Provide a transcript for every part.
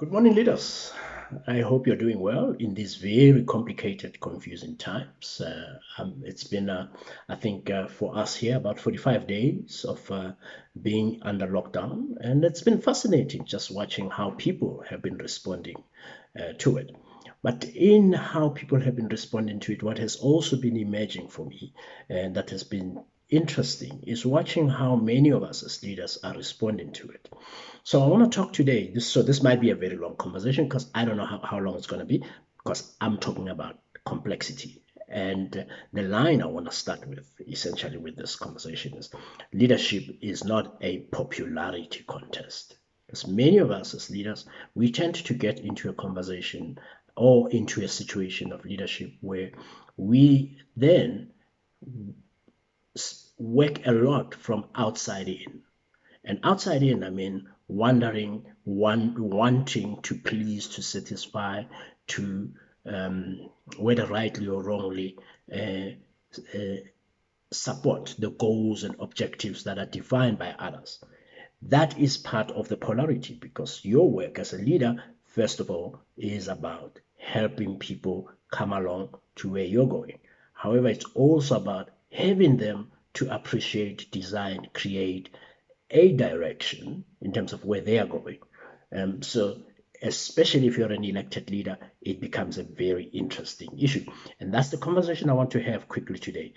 Good morning, leaders. I hope you're doing well in these very complicated, confusing times. It's been, I think, for us here, about 45 days of being under lockdown, and it's been fascinating just watching how people have been responding to it. But in how people have been responding to it, what has also been emerging for me, and that has been interesting, is watching how many of us as leaders are responding to it. So I want to talk today. This might be a very long conversation because I don't know how long it's going to be because I'm talking about complexity. And the line I want to start with, essentially, with this conversation is leadership is not a popularity contest. Because many of us as leaders, we tend to get into a conversation or into a situation of leadership where we then work a lot from outside in. And outside in, I mean wondering, wanting to please, to satisfy, to whether rightly or wrongly, support the goals and objectives that are defined by others. That is part of the polarity because your work as a leader, first of all, is about helping people come along to where you're going. However, it's also about having them to appreciate, design, create a direction in terms of where they are going. So especially if you're an elected leader, it becomes a very interesting issue. And that's the conversation I want to have quickly today.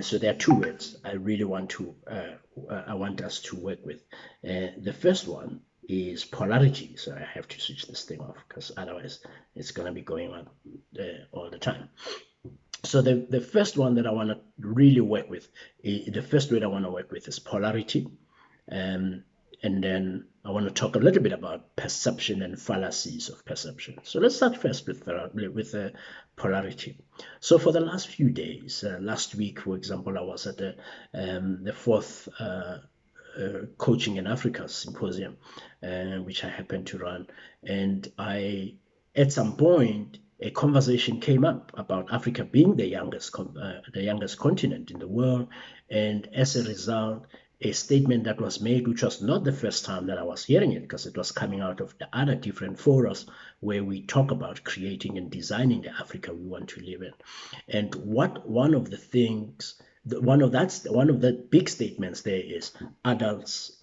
So there are two words I really I want us to work with. The first one is polarity. So I have to switch this thing off because otherwise it's going to be going on all the time. So the first one that I want to really work with, the first word I want to work with is polarity. And then I want to talk a little bit about perception and fallacies of perception. So let's start first with polarity. So for the last few days, last week, for example, I was at the fourth Coaching in Africa symposium, which I happened to run. And at some point, a conversation came up about Africa being the youngest continent in the world. And as a result, a statement that was made, which was not the first time that I was hearing it, because it was coming out of the other different forums where we talk about creating and designing the Africa we want to live in. And one of the big statements there is adults,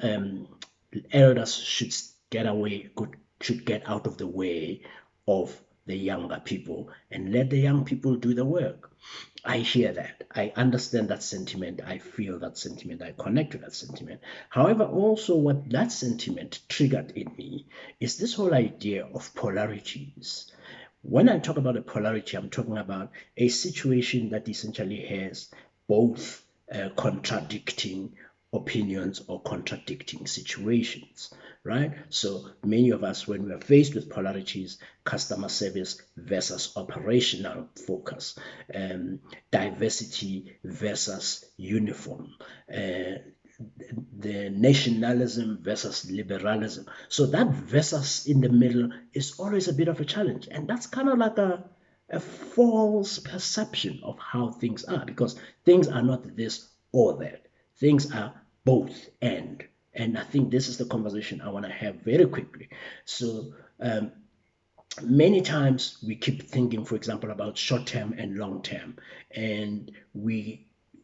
elders should get out of the way of the younger people and let the young people do the work. I hear that. I understand that sentiment. I feel that sentiment. I connect to that sentiment. However, also what that sentiment triggered in me is this whole idea of polarities. When I talk about a polarity, I'm talking about a situation that essentially has both contradicting opinions or contradicting situations, right? So many of us, when we are faced with polarities, customer service versus operational focus, diversity versus uniform, the nationalism versus liberalism. So that versus in the middle is always a bit of a challenge. And that's kind of like a false perception of how things are, because things are not this or that. Things are both and. And I think this is the conversation I want to have very quickly. So many times we keep thinking, for example, about short term and long term,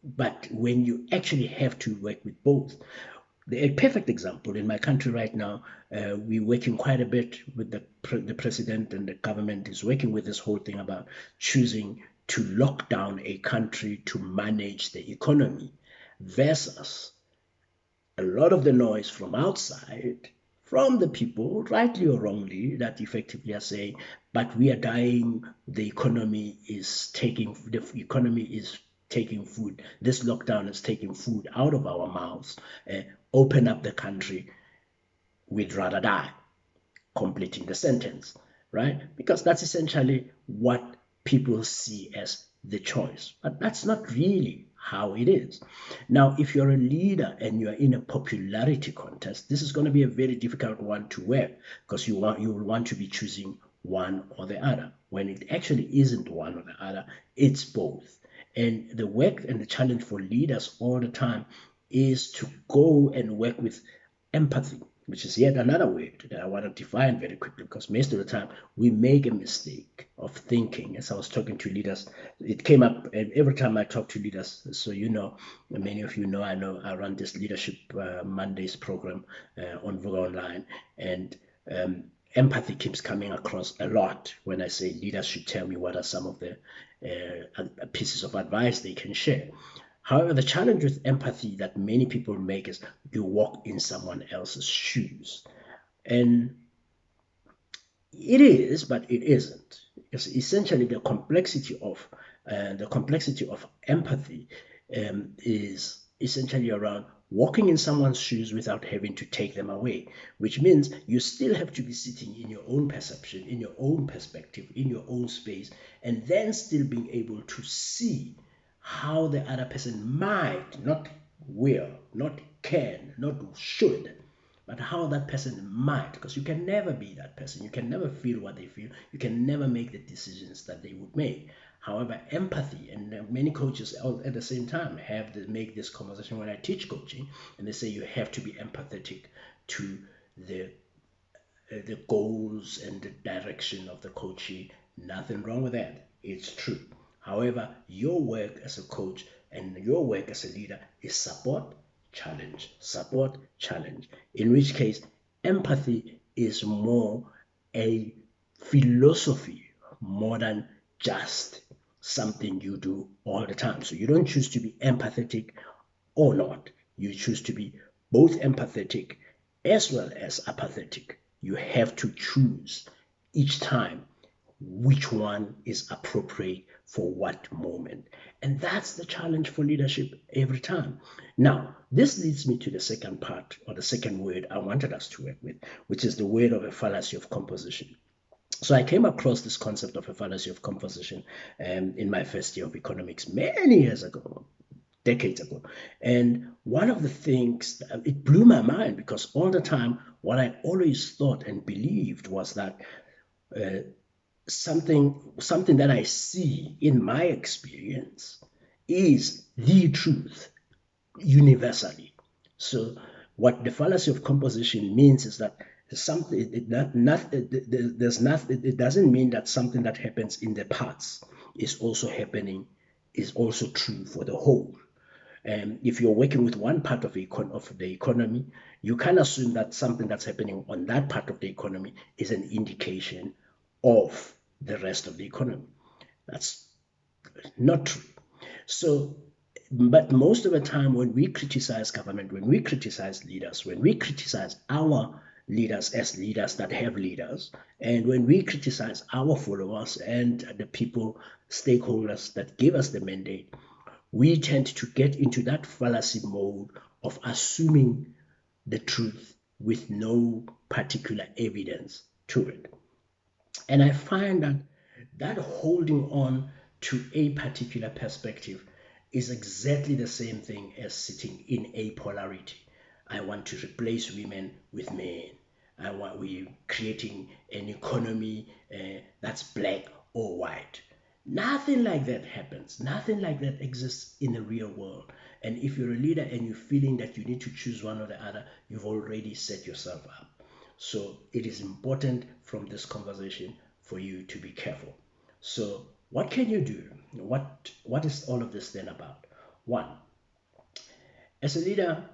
but when you actually have to work with both, a perfect example in my country right now, we're working quite a bit with the president, and the government is working with this whole thing about choosing to lock down a country to manage the economy versus a lot of the noise from outside, from the people, rightly or wrongly, that effectively are saying, but we are dying, the economy is taking food. This lockdown is taking food out of our mouths. Open up the country, we'd rather die. Completing the sentence, right? Because that's essentially what people see as the choice. But that's not really how it is. Now, if you're a leader and you're in a popularity contest, this is going to be a very difficult one to wear, because you will want to be choosing one or the other, when it actually isn't one or the other, it's both. And the work and the challenge for leaders all the time is to go and work with empathy, which is yet another word that I want to define very quickly, because most of the time we make a mistake of thinking. As I was talking to leaders, it came up every time I talk to leaders. So, many of you know, I run this Leadership Mondays program on Voga Online, and empathy keeps coming across a lot when I say leaders should tell me what are some of the pieces of advice they can share. However, the challenge with empathy that many people make is you walk in someone else's shoes. And it is, but it isn't. It's essentially the complexity of empathy is essentially around walking in someone's shoes without having to take them away, which means you still have to be sitting in your own perception, in your own perspective, in your own space, and then still being able to see how the other person might, not will, not can, not should, but how that person might, because you can never be that person. You can never feel what they feel. You can never make the decisions that they would make. However, empathy, and many coaches at the same time have to make this conversation when I teach coaching, and they say you have to be empathetic to the goals and the direction of the coachee. Nothing wrong with that. It's true. However, your work as a coach and your work as a leader is support, challenge. In which case, empathy is more a philosophy more than just something you do all the time. So you don't choose to be empathetic or not. You choose to be both empathetic as well as apathetic. You have to choose each time which one is appropriate for what moment. And that's the challenge for leadership every time. Now, this leads me to the second part, or the second word I wanted us to work with, which is the word of a fallacy of composition. So I came across this concept of a fallacy of composition in my first year of economics many years ago, decades ago. And one of the things, it blew my mind, because all the time, what I always thought and believed was that something that I see in my experience is the truth universally. So what the fallacy of composition means is that something it doesn't mean that something that happens in the parts is also true for the whole. If you're working with one part of the economy, you can assume that something that's happening on that part of the economy is an indication of the rest of the economy. That's not true. So, but most of the time when we criticize government, when we criticize leaders, when we criticize our leaders as leaders that have leaders, and when we criticize our followers and the people, stakeholders that give us the mandate, we tend to get into that fallacy mode of assuming the truth with no particular evidence to it. And I find that holding on to a particular perspective is exactly the same thing as sitting in a polarity. I want to replace women with men. We're creating an economy that's black or white. Nothing like that happens. Nothing like that exists in the real world. And if you're a leader and you're feeling that you need to choose one or the other, you've already set yourself up. So it is important from this conversation for you to be careful. So what can you do? What is all of this then about? One, as a leader,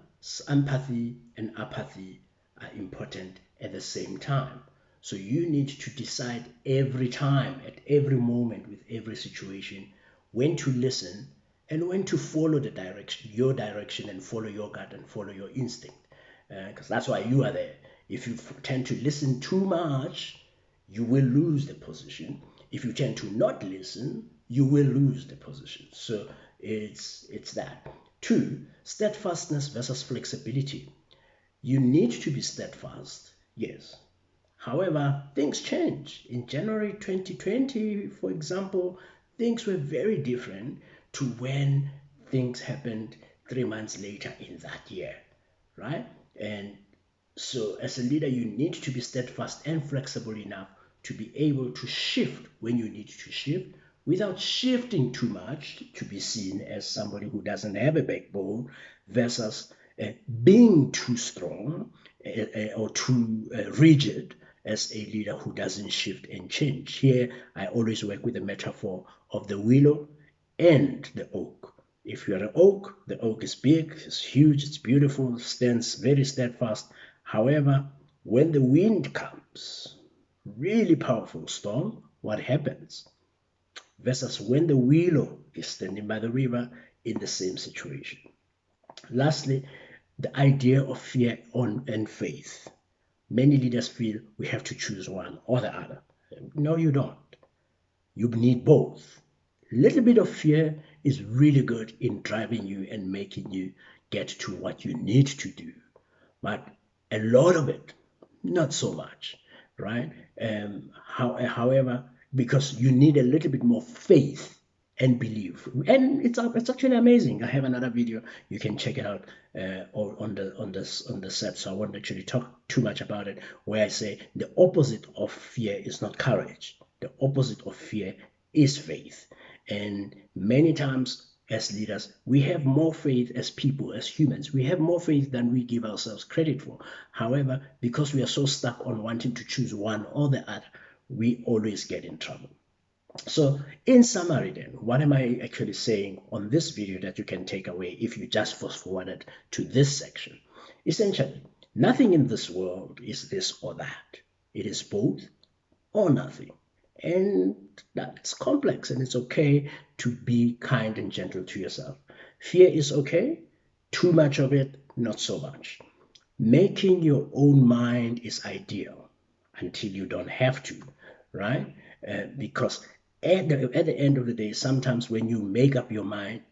empathy and apathy are important at the same time. So you need to decide every time, at every moment, with every situation, when to listen and when to follow your direction, and follow your gut and follow your instinct. Because that's why you are there. If you tend to listen too much, you will lose the position. If you tend to not listen, you will lose the position. So it's that. Two, steadfastness versus flexibility. You need to be steadfast, yes. However, things change. In January 2020, for example, things were very different to when things happened 3 months later in that year, right? And so as a leader, you need to be steadfast and flexible enough to be able to shift when you need to shift without shifting too much to be seen as somebody who doesn't have a backbone, versus being too strong or too rigid as a leader who doesn't shift and change. Here, I always work with the metaphor of the willow and the oak. If you're an oak, the oak is big, it's huge, it's beautiful, stands very steadfast. However, when the wind comes, really powerful storm, what happens? Versus when the willow is standing by the river in the same situation. Lastly, the idea of fear and faith. Many leaders feel we have to choose one or the other. No, you don't. You need both. A little bit of fear is really good in driving you and making you get to what you need to do. But a lot of it, not so much, right? However, because you need a little bit more faith and belief, and it's actually amazing. I have another video, you can check it out on the set. So I won't actually talk too much about it, where I say the opposite of fear is not courage. The opposite of fear is faith. And many times as leaders, we have more faith as people, as humans. We have more faith than we give ourselves credit for. However, because we are so stuck on wanting to choose one or the other, we always get in trouble. So in summary then, what am I actually saying on this video that you can take away if you just fast forwarded to this section? Essentially, nothing in this world is this or that. It is both or nothing. And that's complex, and it's okay to be kind and gentle to yourself. Fear is okay. Too much of it, not so much. Making your own mind is ideal until you don't have to, right? Because at the end of the day, sometimes when you make up your mind,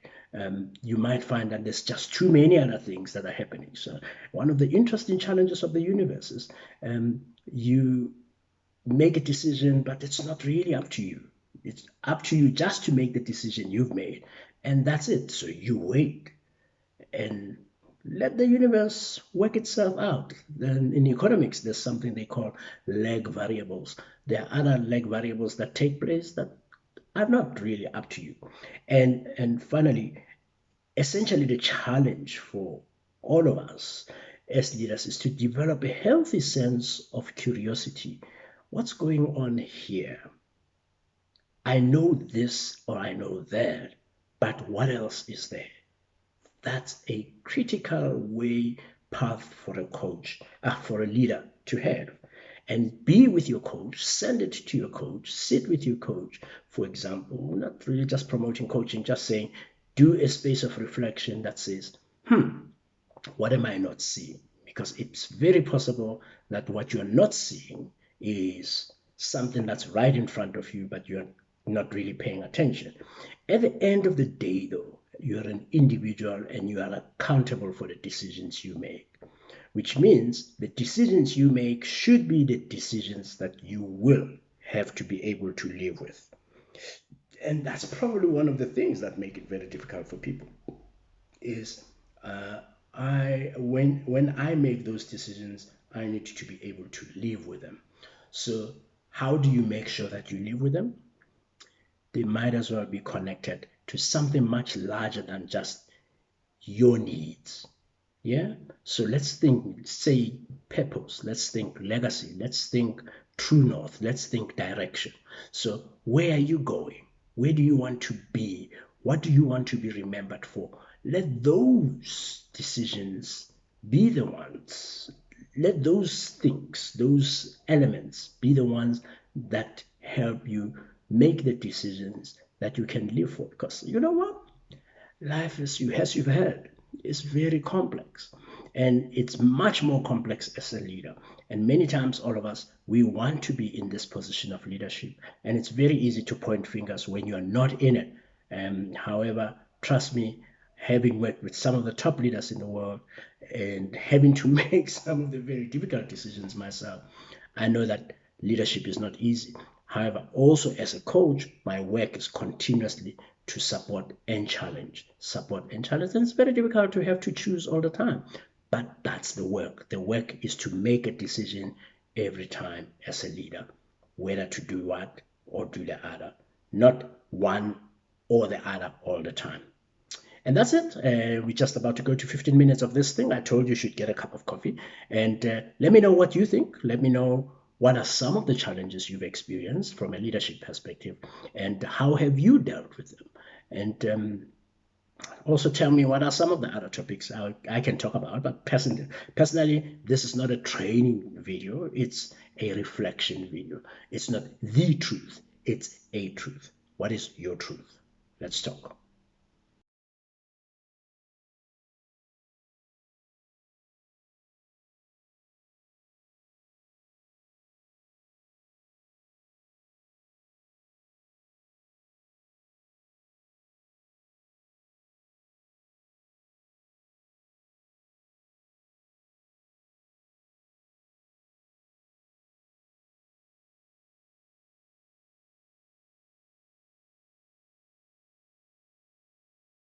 you might find that there's just too many other things that are happening. So one of the interesting challenges of the universe is you make a decision, but it's not really up to you. It's up to you just to make the decision you've made, and that's it. So you wait and let the universe work itself out. Then in economics, there's something they call lag variables. There are other lag variables that take place that are not really up to you. And finally, essentially the challenge for all of us as leaders is to develop a healthy sense of curiosity. What's going on here? I know this or I know that, but what else is there? That's a critical way path for a coach, for a leader to have. And be with your coach, send it to your coach, sit with your coach. For example, not really just promoting coaching, just saying, do a space of reflection that says, what am I not seeing? Because it's very possible that what you're not seeing is something that's right in front of you, but you're not really paying attention. At the end of the day, though, you're an individual and you are accountable for the decisions you make, which means the decisions you make should be the decisions that you will have to be able to live with. And that's probably one of the things that make it very difficult for people is when I make those decisions, I need to be able to live with them. So how do you make sure that you live with them? They might as well be connected to something much larger than just your needs. Yeah. So let's think, say purpose, let's think legacy, let's think true north, let's think direction. So where are you going? Where do you want to be? What do you want to be remembered for? Let those decisions be the ones. Let those things, those elements be the ones that help you make the decisions that you can live for. Because you know what? Life is, as you've heard, is very complex. And it's much more complex as a leader. And many times, all of us, we want to be in this position of leadership. And it's very easy to point fingers when you're not in it. However, trust me, having worked with some of the top leaders in the world and having to make some of the very difficult decisions myself, I know that leadership is not easy. However, also as a coach, my work is continuously to support and challenge. And it's very difficult to have to choose all the time. But that's the work. The work is to make a decision every time as a leader, whether to do what or do the other, not one or the other all the time. And that's it. We're just about to go to 15 minutes of this thing. I told you should get a cup of coffee. And let me know what you think. Let me know what are some of the challenges you've experienced from a leadership perspective, and how have you dealt with them? And also tell me what are some of the other topics I can talk about. But personally, this is not a training video. It's a reflection video. It's not the truth. It's a truth. What is your truth? Let's talk.